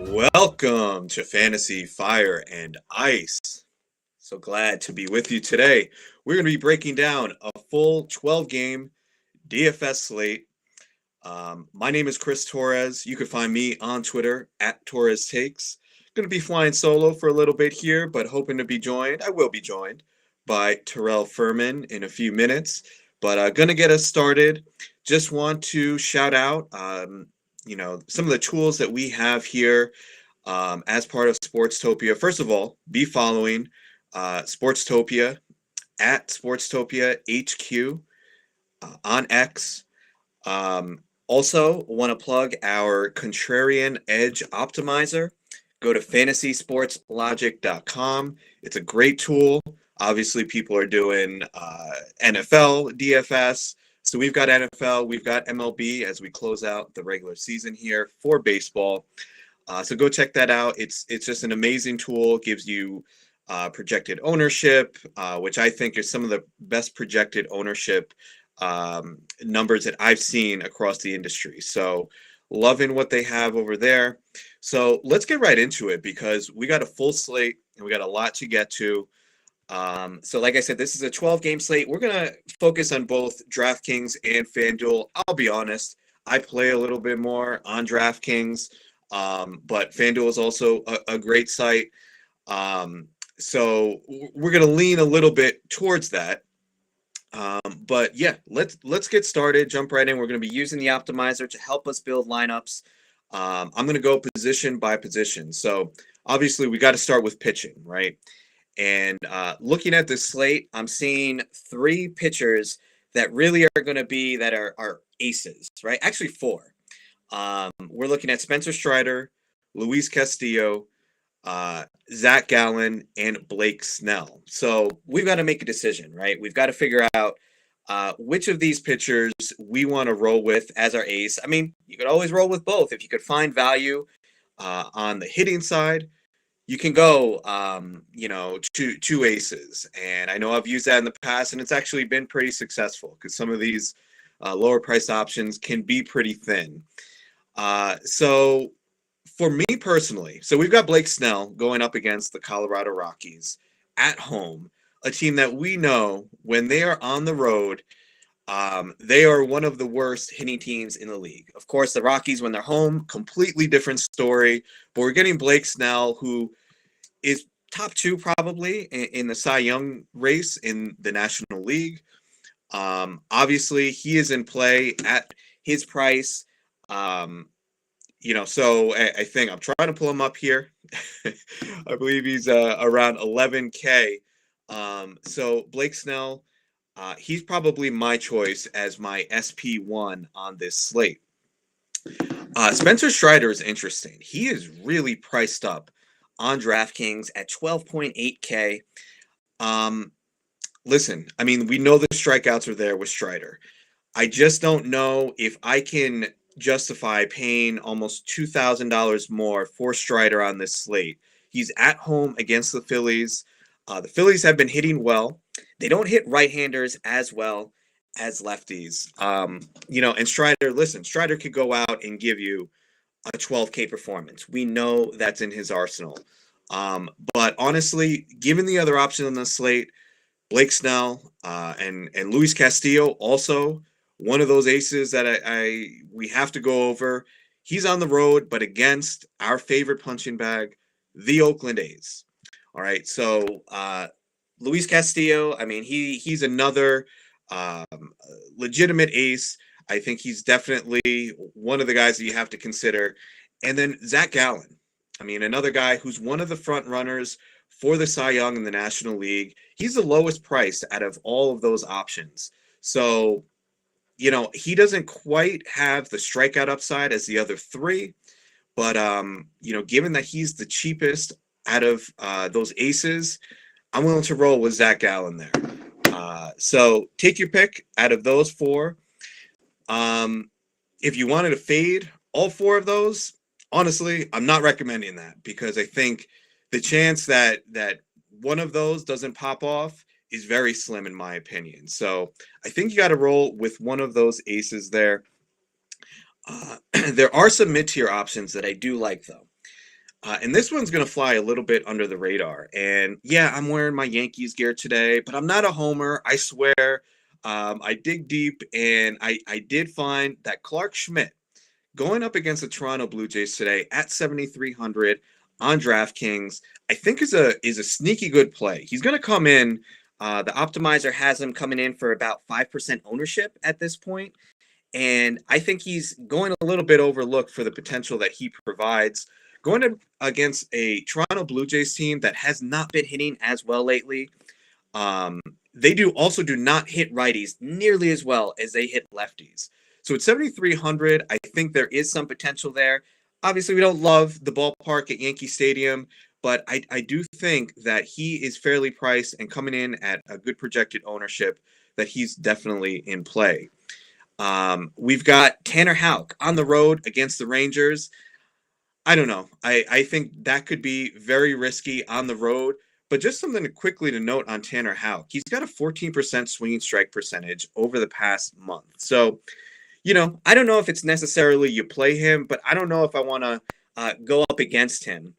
Welcome to Fantasy Fire and Ice. So glad to be with you today. We're going to be breaking down a full 12-game DFS slate. My name is Chris Torres. You can find me on Twitter at Torres Takes. Going to be flying solo for a little bit here, but hoping to be joined. I will be joined by Terrell Furman in a few minutes. But going to get us started. Just want to shout out some of the tools that we have here as part of Sportstopia. First of all, be following Sportstopia at Sportstopia HQ on X. Also, want to plug our Contrarian Edge Optimizer. Go to fantasysportslogic.com. It's a great tool. Obviously, people are doing NFL DFS. So we've got NFL, we've got MLB as we close out the regular season here for baseball. So go check that out. It's just an amazing tool. Gives you projected ownership, which I think is some of the best projected ownership numbers that I've seen across the industry. So loving what they have over there. So let's get right into it because we got a full slate and we got a lot to get to. So like I said, this is a 12-game slate. We're going to focus on both DraftKings and FanDuel. I'll be honest, I play a little bit more on DraftKings, but FanDuel is also a great site. So we're going to lean a little bit towards that. But yeah, let's get started, jump right in. We're going to be using the optimizer to help us build lineups. I'm going to go position by position. So obviously we got to start with pitching, right? And looking at this slate, I'm seeing three pitchers that really are going to be that are aces, right? Actually, four. We're looking at Spencer Strider, Luis Castillo, Zach Gallen, and Blake Snell. So we've got to make a decision, right? We've got to figure out which of these pitchers we want to roll with as our ace. I mean, you could always roll with both. If you could find value on the hitting side, you can go, two aces. And I know I've used that in the past, and it's actually been pretty successful because some of these lower priced options can be pretty thin. So for me personally, so we've got Blake Snell going up against the Colorado Rockies at home, a team that we know when they are on the road, they are one of the worst hitting teams in the league. Of course, the Rockies, when they're home, completely different story. But we're getting Blake Snell, who is top two probably in the Cy Young race in the National League. Obviously, he is in play at his price. So I think I'm trying to pull him up here. I believe he's around 11K. So Blake Snell, he's probably my choice as my SP1 on this slate. Spencer Strider is interesting. He is really priced up on DraftKings at 12.8K. Listen, I mean, we know the strikeouts are there with Strider. I just don't know if I can justify paying almost $2,000 more for Strider on this slate. He's at home against the Phillies. The Phillies have been hitting well. They don't hit right-handers as well as lefties. And Strider could go out and give you a 12K performance. We know that's in his arsenal. But honestly, given the other options on the slate, Blake Snell and Luis Castillo, also one of those aces that we have to go over. He's on the road, but against our favorite punching bag, the Oakland A's. All right, so Luis Castillo, I mean, he's another legitimate ace. I think he's definitely one of the guys that you have to consider. And then Zach Gallen, I mean, another guy who's one of the front runners for the Cy Young in the National League. He's the lowest priced out of all of those options. So, he doesn't quite have the strikeout upside as the other three. But, given that he's the cheapest out of those aces, I'm willing to roll with Zach Gallen there. So take your pick out of those four. If you wanted to fade all four of those, honestly, I'm not recommending that because I think the chance that one of those doesn't pop off is very slim in my opinion. So I think you got to roll with one of those aces there. There are some mid-tier options that I do like though. And this one's going to fly a little bit under the radar. And yeah, I'm wearing my Yankees gear today, but I'm not a homer. I swear. I dig deep, and I did find that Clark Schmidt going up against the Toronto Blue Jays today at 7,300 on DraftKings, I think is a sneaky good play. He's going to come in. The optimizer has him coming in for about 5% ownership at this point. And I think he's going a little bit overlooked for the potential that he provides. Against a Toronto Blue Jays team that has not been hitting as well lately. They do not hit righties nearly as well as they hit lefties. So at 7,300, I think there is some potential there. Obviously, we don't love the ballpark at Yankee Stadium, but I do think that he is fairly priced and coming in at a good projected ownership, that he's definitely in play. We've got Tanner Houck on the road against the Rangers. I don't know. I think that could be very risky on the road. But just something quickly to note on Tanner Houck. He's got a 14% swinging strike percentage over the past month. So, I don't know if it's necessarily you play him, but I don't know if I want to go up against him,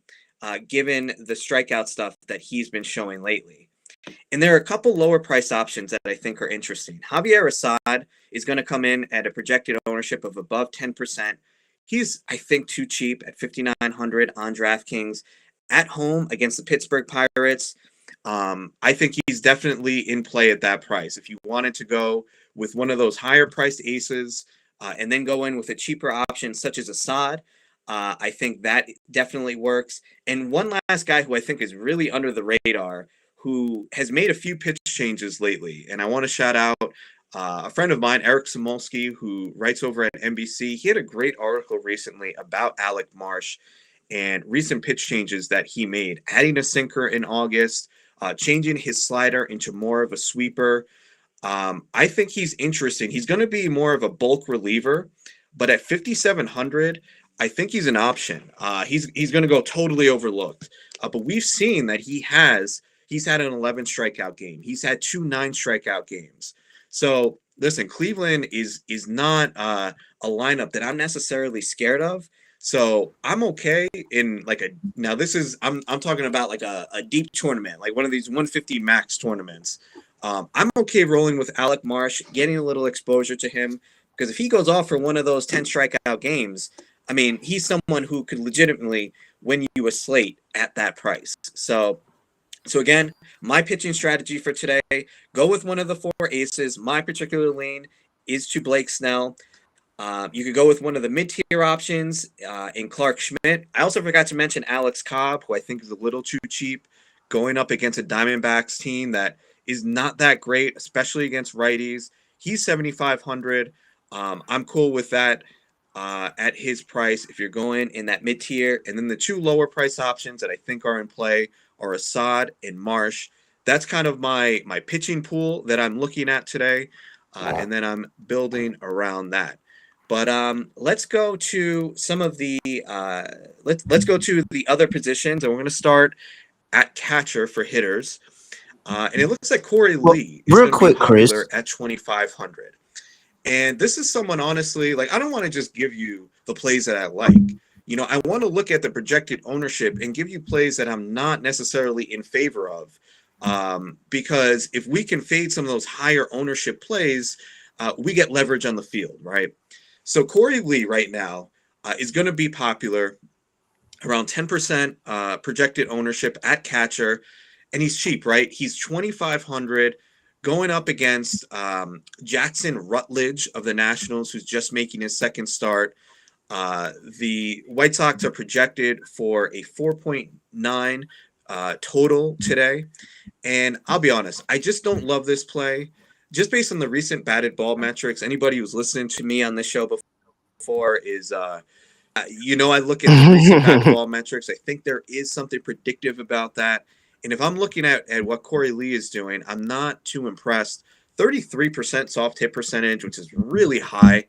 given the strikeout stuff that he's been showing lately. And there are a couple lower price options that I think are interesting. Javier Assad is going to come in at a projected ownership of above 10%. He's, I think, too cheap at 5,900 on DraftKings at home against the Pittsburgh Pirates. I think he's definitely in play at that price. If you wanted to go with one of those higher priced aces and then go in with a cheaper option such as Assad, I think that definitely works. And one last guy who I think is really under the radar, who has made a few pitch changes lately, and I want to shout out a friend of mine, Eric Samolsky, who writes over at NBC. He had a great article recently about Alec Marsh and recent pitch changes that he made, adding a sinker in August, changing his slider into more of a sweeper. I think he's interesting. He's going to be more of a bulk reliever, but at 5,700, I think he's an option. He's going to go totally overlooked. But we've seen that he's had an 11 strikeout game. He's had 2 9-strikeout games. So listen, Cleveland is not a lineup that I'm necessarily scared of. So I'm okay in I'm talking about like a deep tournament, like one of these 150 max tournaments. I'm okay rolling with Alec Marsh, getting a little exposure to him, because if he goes off for one of those 10 strikeout games, I mean, he's someone who could legitimately win you a slate at that price. So again, my pitching strategy for today, go with one of the 4 aces. My particular lean is to Blake Snell. You could go with one of the mid-tier options in Clark Schmidt. I also forgot to mention Alex Cobb, who I think is a little too cheap, going up against a Diamondbacks team that is not that great, especially against righties. He's 7,500. I'm cool with that at his price if you're going in that mid-tier. And then the 2 lower price options that I think are in play are Assad and Marsh. That's kind of my pitching pool that I'm looking at today, and then I'm building around that. But let's go to some of the let's go to the other positions, and we're going to start at catcher for hitters. And it looks like Corey Lee is going to be popular at 2,500. And this is someone, honestly, like, I don't want to just give you the plays that I like. I want to look at the projected ownership and give you plays that I'm not necessarily in favor of. Because if we can fade some of those higher ownership plays, we get leverage on the field, right? So Corey Lee right now is going to be popular, around 10% projected ownership at catcher, and he's cheap, right? He's 2,500, going up against Jackson Rutledge of the Nationals, who's just making his second start. The White Sox are projected for a 4.9 total today, and I'll be honest, I just don't love this play. Just based on the recent batted ball metrics, anybody who's listened to me on this show before is, I look at the recent batted ball metrics. I think there is something predictive about that. And if I'm looking at what Corey Lee is doing, I'm not too impressed. 33% soft hit percentage, which is really high.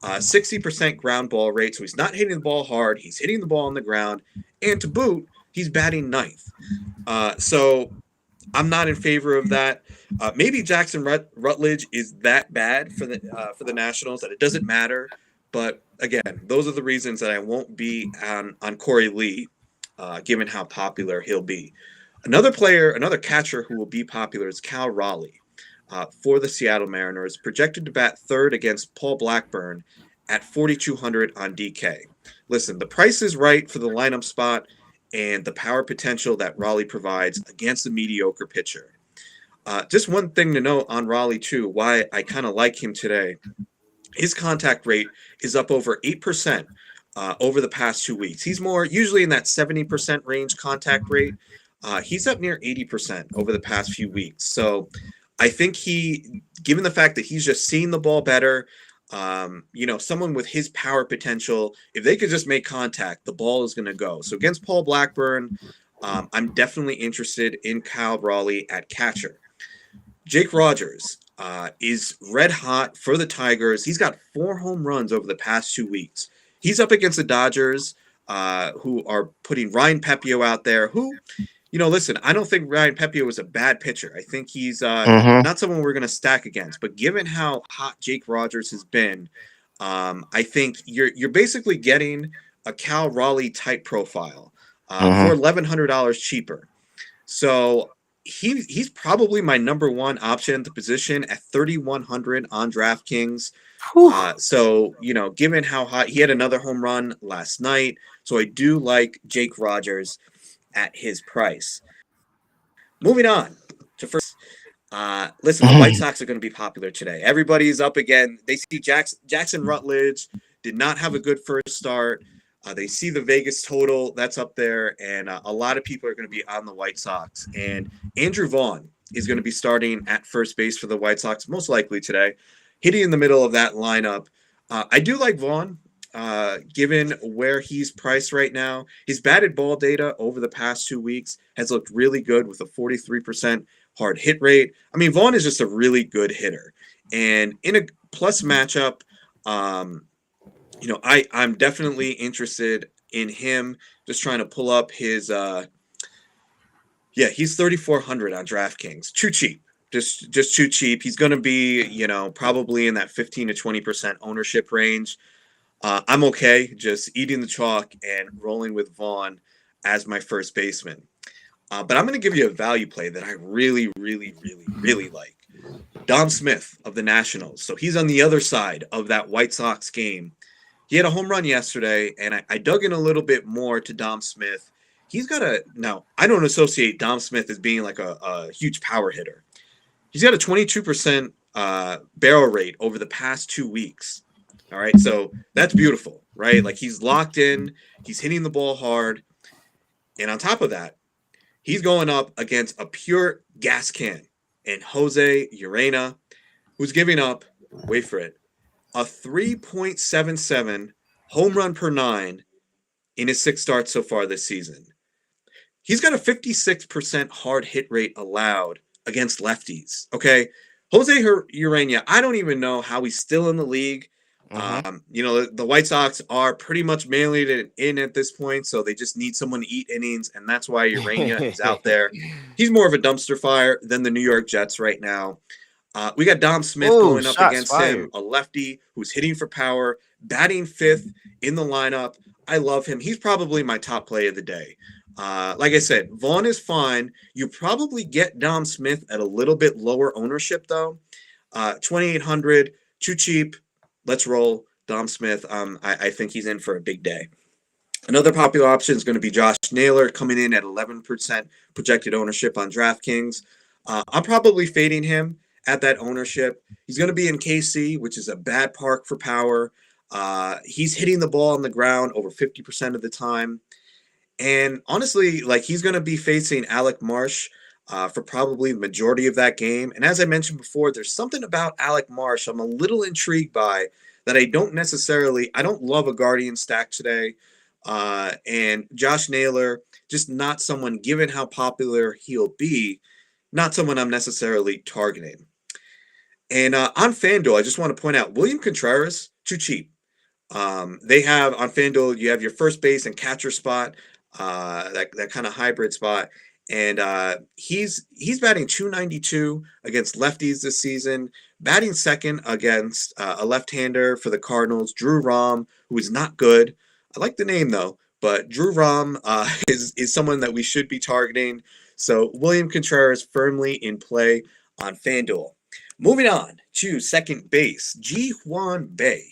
60% ground ball rate. So he's not hitting the ball hard. He's hitting the ball on the ground. And to boot, he's batting ninth. So I'm not in favor of that. Maybe Jackson Rutledge is that bad for the Nationals that it doesn't matter. But again, those are the reasons that I won't be on Corey Lee given how popular he'll be. Another catcher who will be popular is Cal Raleigh for the Seattle Mariners, projected to bat third against Paul Blackburn at 4,200 on DK. Listen, the price is right for the lineup spot and the power potential that Raleigh provides against a mediocre pitcher. Just one thing to note on Raleigh, too, why I kind of like him today. His contact rate is up over 8% over the past 2 weeks. He's more usually in that 70% range contact rate. He's up near 80% over the past few weeks. So I think given the fact that he's just seeing the ball better, someone with his power potential, if they could just make contact, the ball is going to go. So against Paul Blackburn, I'm definitely interested in Kyle Raleigh at catcher. Jake Rogers is red hot for the Tigers. He's got 4 home runs over the past 2 weeks. He's up against the Dodgers, who are putting Ryan Pepiot out there, who, listen, I don't think Ryan Pepiot was a bad pitcher. I think he's not someone we're going to stack against. But given how hot Jake Rogers has been, I think you're basically getting a Cal Raleigh type profile for $1,100 cheaper. So he's probably my number one option at the position at 3,100 on DraftKings. So, given how hot, he had another home run last night. So I do like Jake Rogers at his price. Moving on to first. Listen, the White Sox are going to be popular today. Everybody's up again. They see Jackson Rutledge did not have a good first start. They see the Vegas total that's up there, and a lot of people are going to be on the White Sox. And Andrew Vaughn is going to be starting at first base for the White Sox, most likely today, hitting in the middle of that lineup. I do like Vaughn, given where he's priced right now. His batted ball data over the past 2 weeks has looked really good with a 43% hard hit rate. I mean, Vaughn is just a really good hitter. And in a plus matchup, I'm definitely interested in him. Just trying to pull up his he's 3,400 on DraftKings. Too cheap. Just too cheap. He's going to be, probably in that 15 to 20% ownership range. I'm okay just eating the chalk and rolling with Vaughn as my first baseman. But I'm going to give you a value play that I really, really, really, really like. Dom Smith of the Nationals. So he's on the other side of that White Sox game. He had a home run yesterday, and I dug in a little bit more to Dom Smith. Now, I don't associate Dom Smith as being like a huge power hitter. He's got a 22% barrel rate over the past 2 weeks. All right, so that's beautiful, right? Like, he's locked in, he's hitting the ball hard, and on top of that, he's going up against a pure gas can and Jose Urena, who's giving up, wait for it, a 3.77 home run per 9 in his 6 starts so far this season. He's got a 56% hard hit rate allowed against lefties. Okay, Jose Urena, I don't even know how he's still in the league. The White Sox are pretty much mailing it in at this point, so they just need someone to eat innings, and that's why Urena is out there. He's more of a dumpster fire than the New York Jets right now. We got Dom Smith going up against him, a lefty who's hitting for power, batting 5th in the lineup. I love him. He's probably my top play of the day. Like I said, Vaughn is fine. You probably get Dom Smith at a little bit lower ownership, though. 2,800, too cheap. Let's roll Dom Smith. I think he's in for a big day. Another popular option is going to be Josh Naylor, coming in at 11% projected ownership on DraftKings. I'm probably fading him at that ownership. He's going to be in KC, which is a bad park for power. He's hitting the ball on the ground over 50% of the time. And honestly, he's going to be facing Alec Marsh for probably the majority of that game. And as I mentioned before, there's something about Alec Marsh I'm a little intrigued by that I don't love a Guardian stack today. And Josh Naylor, just not someone, given how popular he'll be, not someone I'm necessarily targeting. And on FanDuel, I just want to point out, William Contreras, too cheap. They have, on FanDuel, you have your first base and catcher spot, that kind of hybrid spot. And he's batting 292 against lefties this season, batting second against a left-hander for the Cardinals, Drew Rom, who is not good. I like the name, though. but Drew Rom is someone that we should be targeting. So William Contreras firmly in play on FanDuel. Moving on to second base, Ji Hwan Bae.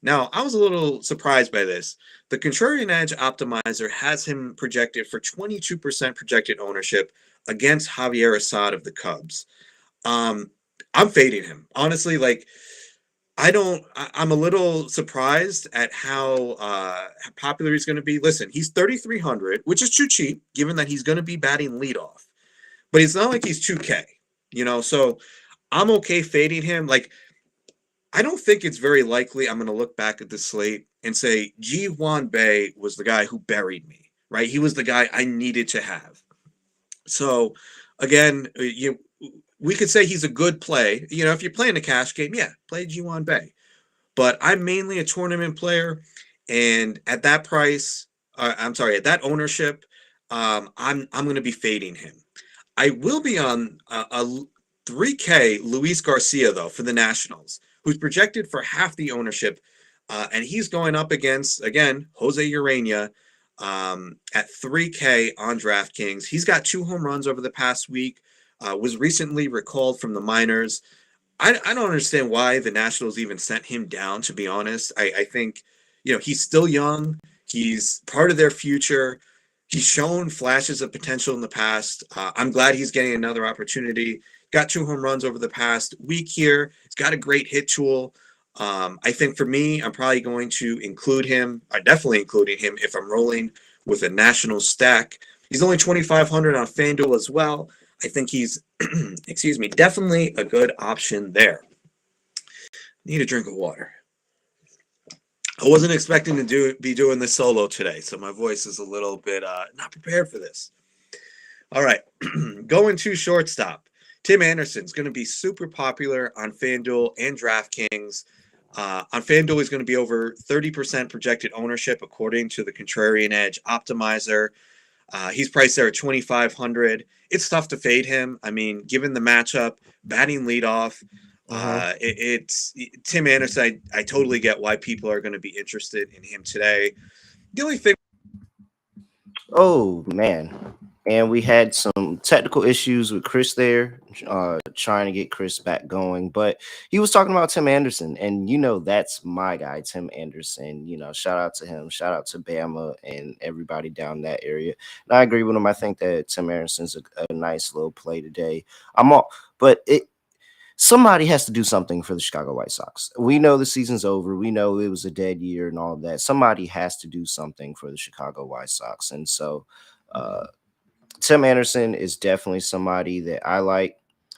Now, I was a little surprised by this. The Contrarian Edge optimizer has him projected for 22% projected ownership against Javier Assad of the Cubs. Um, I'm fading him. Honestly, like I'm a little surprised at how popular he's going to be. Listen, he's 3,300, which is too cheap given that he's going to be batting leadoff. But it's not like he's 2K, so I'm okay fading him. Like, I don't think it's very likely I'm going to look back at the slate and say Ji Hwan Bae was the guy who buried me, right? He was the guy I needed to have. So, again, we could say he's a good play. If you're playing a cash game, yeah, play Ji Hwan Bae. But I'm mainly a tournament player, and at that price, at that ownership, I'm going to be fading him. I will be on a 3K Luis Garcia though for the Nationals, who's projected for half the ownership, and he's going up against again Jose Urena at 3K on DraftKings. He's got 2 home runs over the past week. Was recently recalled from the minors. I don't understand why the Nationals even sent him down, to be honest. I think, he's still young. He's part of their future. He's shown flashes of potential in the past. I'm glad he's getting another opportunity. Got 2 home runs over the past week here. He's got a great hit tool. I think for me, I'm probably going to include him. I definitely including him if I'm rolling with a national stack. He's only 2,500 on FanDuel as well. I think he's, definitely a good option there. Need a drink of water. I wasn't expecting to be doing this solo today, so my voice is a little bit not prepared for this. All right, going to shortstop. Tim Anderson's going to be super popular on FanDuel and DraftKings. On FanDuel, he's going to be over 30% projected ownership according to the Contrarian Edge optimizer. He's priced there at 2,500. It's tough to fade him. I mean, given the matchup, batting leadoff, it's Tim Anderson. I totally get why people are going to be interested in him today. The only thing. Oh man, and we had some technical issues with Chris there, trying to get Chris back going. But he was talking about Tim Anderson, and that's my guy, Tim Anderson. Shout out to him, shout out to Bama and everybody down that area. And I agree with him. I think that Tim Anderson's a nice little play today. Somebody has to do something for the Chicago White Sox. We know the season's over. We know it was a dead year and all of that. Somebody has to do something for the Chicago White Sox. And so Tim Anderson is definitely somebody that I like.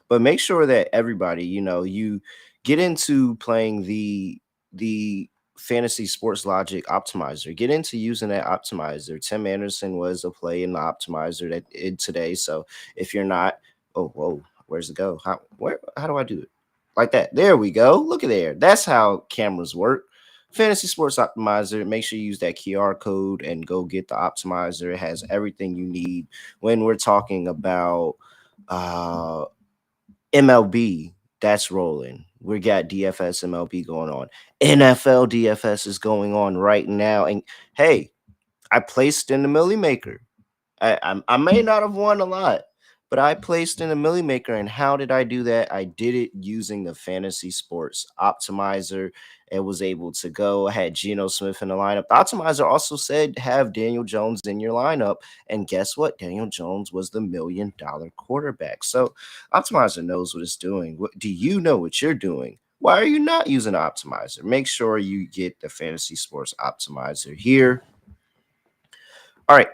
But make sure that everybody, you get into playing the fantasy sports logic optimizer. Get into using that optimizer. Tim Anderson was a play in the optimizer that today. So if you're not, whoa. Where's it go? How do I do it? Like that. There we go. Look at there. That's how cameras work. Fantasy Sports Optimizer. Make sure you use that QR code and go get the optimizer. It has everything you need when we're talking about MLB. That's rolling. We got DFS MLB going on. NFL DFS is going on right now. And hey, I placed in the Millie Maker. I may not have won a lot, but I placed in a Millie Maker. And how did I do that? I did it using the Fantasy Sports Optimizer. It was able to go. I had Geno Smith in the lineup. The optimizer also said have Daniel Jones in your lineup. And guess what? Daniel Jones was the $1 million quarterback. So optimizer knows what it's doing. Do you know what you're doing? Why are you not using an optimizer? Make sure you get the Fantasy Sports Optimizer here. All right.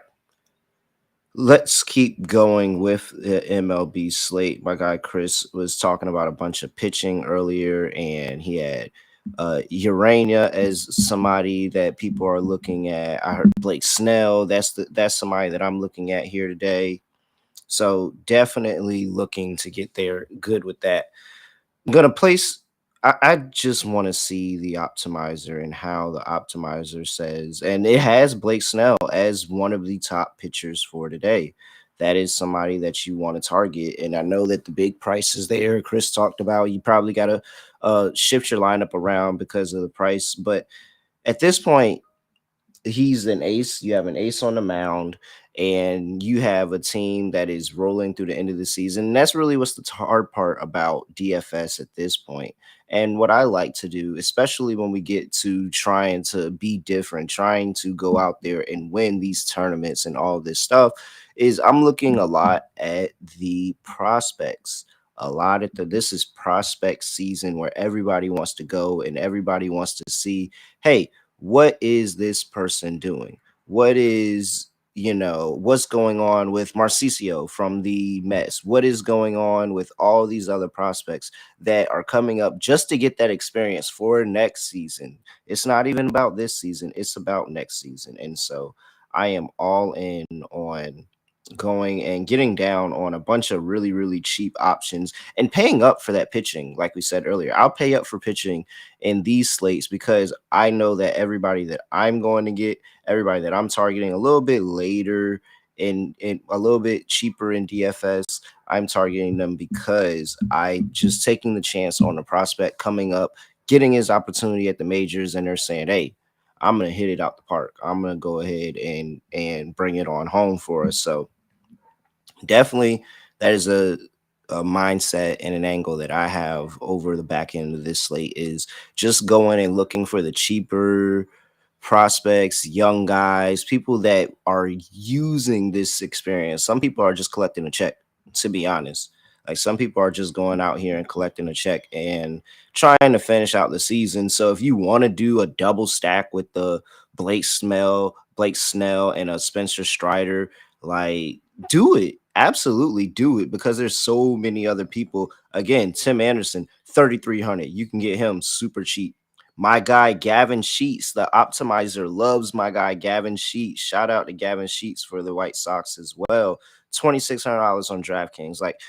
Let's keep going with the MLB slate. My guy Chris was talking about a bunch of pitching earlier, and he had Urena as somebody that people are looking at. I heard Blake Snell. That's somebody that I'm looking at here today. So definitely looking to get there good with that. I'm going to place I just want to see the optimizer and how the optimizer says, and it has Blake Snell as one of the top pitchers for today. That is somebody that you want to target. And I know that the big price is there. Chris talked about you probably got to shift your lineup around because of the price. But at this point, he's an ace. You have an ace on the mound, and you have a team that is rolling through the end of the season. And that's really what's the hard part about DFS at this point. And what I like to do, especially when we get to trying to be different, trying to go out there and win these tournaments and all this stuff, is I'm looking a lot at the prospects. A lot at this is prospect season where everybody wants to go and everybody wants to see, hey, what is this person doing? What is, what's going on with Marcicio from the Mets? What is going on with all these other prospects that are coming up just to get that experience for next season? It's not even about this season, it's about next season. And so I am all in on going and getting down on a bunch of really, really cheap options and paying up for that pitching. Like we said earlier, I'll pay up for pitching in these slates because I know that everybody that I'm going to get, everybody that I'm targeting a little bit later and a little bit cheaper in DFS, I'm targeting them because I just taking the chance on the prospect coming up, getting his opportunity at the majors, and they're saying, hey, I'm gonna hit it out the park. I'm gonna go ahead and bring it on home for us. So definitely that is a mindset and an angle that I have over the back end of this slate is just going and looking for the cheaper prospects, young guys, people that are using this experience. Some people are just collecting a check, to be honest. Like some people are just going out here and collecting a check and trying to finish out the season. So if you want to do a double stack with the Blake Snell, and a Spencer Strider, like do it. Absolutely do it because there's so many other people. Again, Tim Anderson, 3,300. You can get him super cheap. My guy Gavin Sheets, the optimizer, loves my guy Gavin Sheets. Shout out to Gavin Sheets for the White Sox as well. $2,600 on DraftKings. Like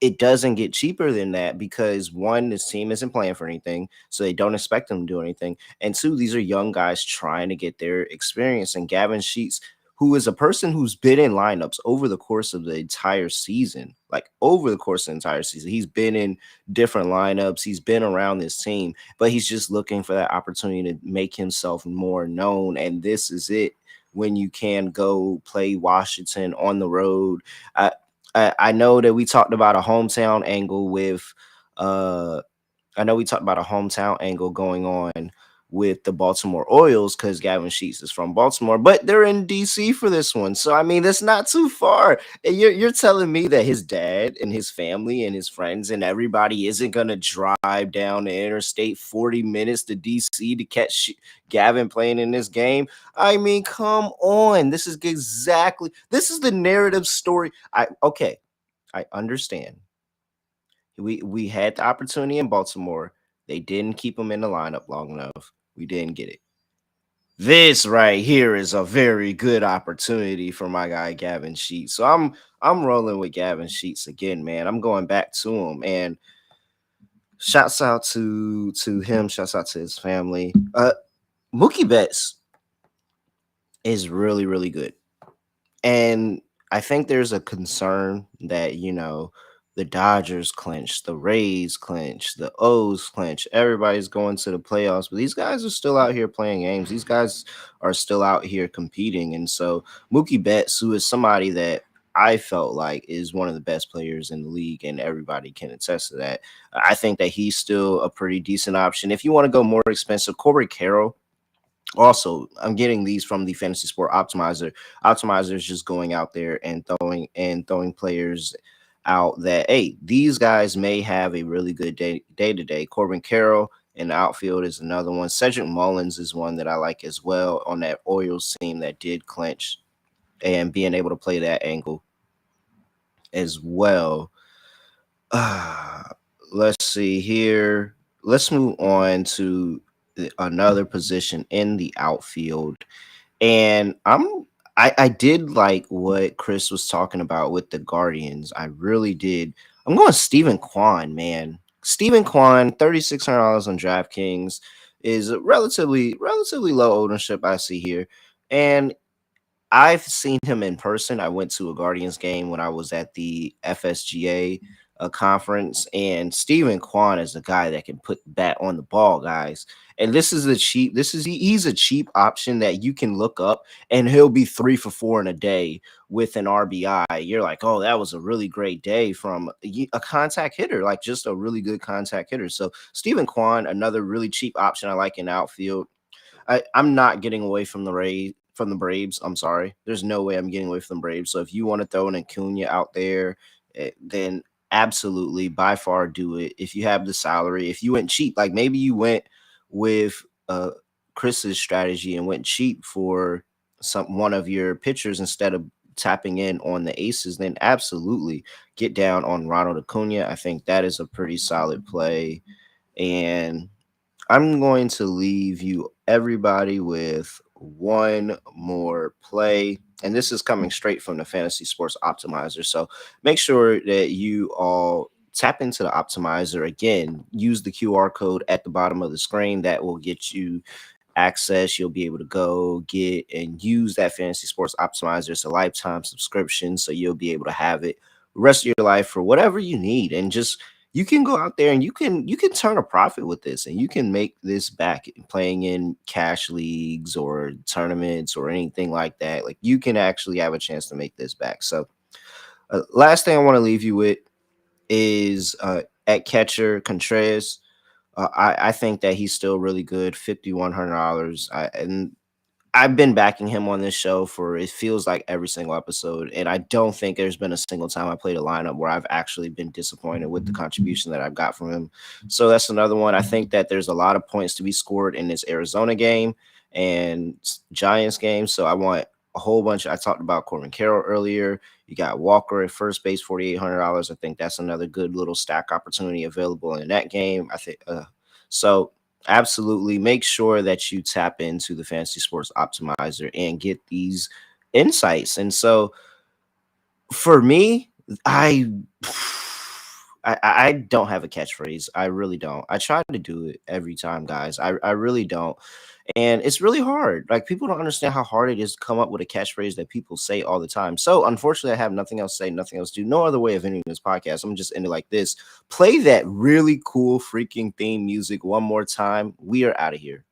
it doesn't get cheaper than that because one, this team isn't playing for anything, so they don't expect them to do anything. And two, these are young guys trying to get their experience. And Gavin Sheets, who is a person who's been in lineups over the course of the entire season, like over the course of the entire season, he's been in different lineups. He's been around this team, but he's just looking for that opportunity to make himself more known. And this is it when you can go play Washington on the road. I know that we talked about a hometown angle with I know we talked about a hometown angle going on with the Baltimore Orioles because Gavin Sheets is from Baltimore, but they're in DC for this one. So I mean, that's not too far. And you're telling me that his dad and his family and his friends and everybody isn't gonna drive down the interstate 40 minutes to DC to catch Gavin playing in this game? I mean, come on. This is the narrative story. I understand. We had the opportunity in Baltimore. They didn't keep him in the lineup long enough. We didn't get it. This right here is a very good opportunity for my guy Gavin Sheets. So I'm rolling with Gavin Sheets again, man. I'm going back to him, and shouts out to him. Shouts out to his family. Mookie Betts is really, really good. And I think there's a concern that, the Dodgers clinch, the Rays clinch, the O's clinch. Everybody's going to the playoffs, but these guys are still out here playing games. These guys are still out here competing. And so Mookie Betts, who is somebody that I felt like is one of the best players in the league, and everybody can attest to that. I think that he's still a pretty decent option. If you want to go more expensive, Corey Carroll. Also, I'm getting these from the Fantasy Sport Optimizer. Optimizer is just going out there and throwing players out that, hey, these guys may have a really good day to day. Corbin Carroll in the outfield is another one. Cedric Mullins is one that I like as well on that Orioles team that did clinch, and being able to play that angle as well. Let's see here. Let's move on to another position in the outfield. And I did like what Chris was talking about with the Guardians. I really did. I'm going Stephen Kwan, man. Stephen Kwan, $3,600 on DraftKings is a relatively low ownership I see here. And I've seen him in person. I went to a Guardians game when I was at the FSGA conference, and Stephen Kwan is a guy that can put the bat on the ball, guys. And this is a cheap. He's a cheap option that you can look up, and he'll be 3 for 4 in a day with an RBI. You're like, oh, that was a really great day from a contact hitter, like just a really good contact hitter. So Stephen Kwan, another really cheap option I like in outfield. I'm not getting away from the Braves. I'm sorry. There's no way I'm getting away from the Braves. So if you want to throw an Acuna out there, then absolutely by far do it. If you have the salary, if you went cheap, like maybe you went with Chris's strategy and went cheap for one of your pitchers instead of tapping in on the aces, then absolutely get down on Ronald Acuna. I think that is a pretty solid play. And I'm going to leave you everybody with one more play. And this is coming straight from the Fantasy Sports Optimizer. So make sure that you all tap into the optimizer. Again, use the QR code at the bottom of the screen. That will get you access. You'll be able to go get and use that Fantasy Sports Optimizer. It's a lifetime subscription. So you'll be able to have it the rest of your life for whatever you need. And just you can go out there and you can turn a profit with this, and you can make this back playing in cash leagues or tournaments or anything like that. Like you can actually have a chance to make this back. So last thing I want to leave you with is at catcher Contreras. I think that he's still really good, $5,100. And I've been backing him on this show for it feels like every single episode, and I don't think there's been a single time I played a lineup where I've actually been disappointed with the contribution that I've got from him. So that's another one. I think that there's a lot of points to be scored in this Arizona game and Giants game. So I want a whole bunch. I talked about Corbin Carroll earlier. You got Walker at first base, $4,800. I think that's another good little stack opportunity available in that game. I think so. Absolutely. Make sure that you tap into the Fantasy Sports Optimizer and get these insights. And so for me, I don't have a catchphrase. I really don't. I try to do it every time, guys. I really don't. And it's really hard. Like people don't understand how hard it is to come up with a catchphrase that people say all the time. So unfortunately, I have nothing else to say, nothing else to do. No other way of ending this podcast. I'm just end it like this. Play that really cool freaking theme music one more time. We are out of here.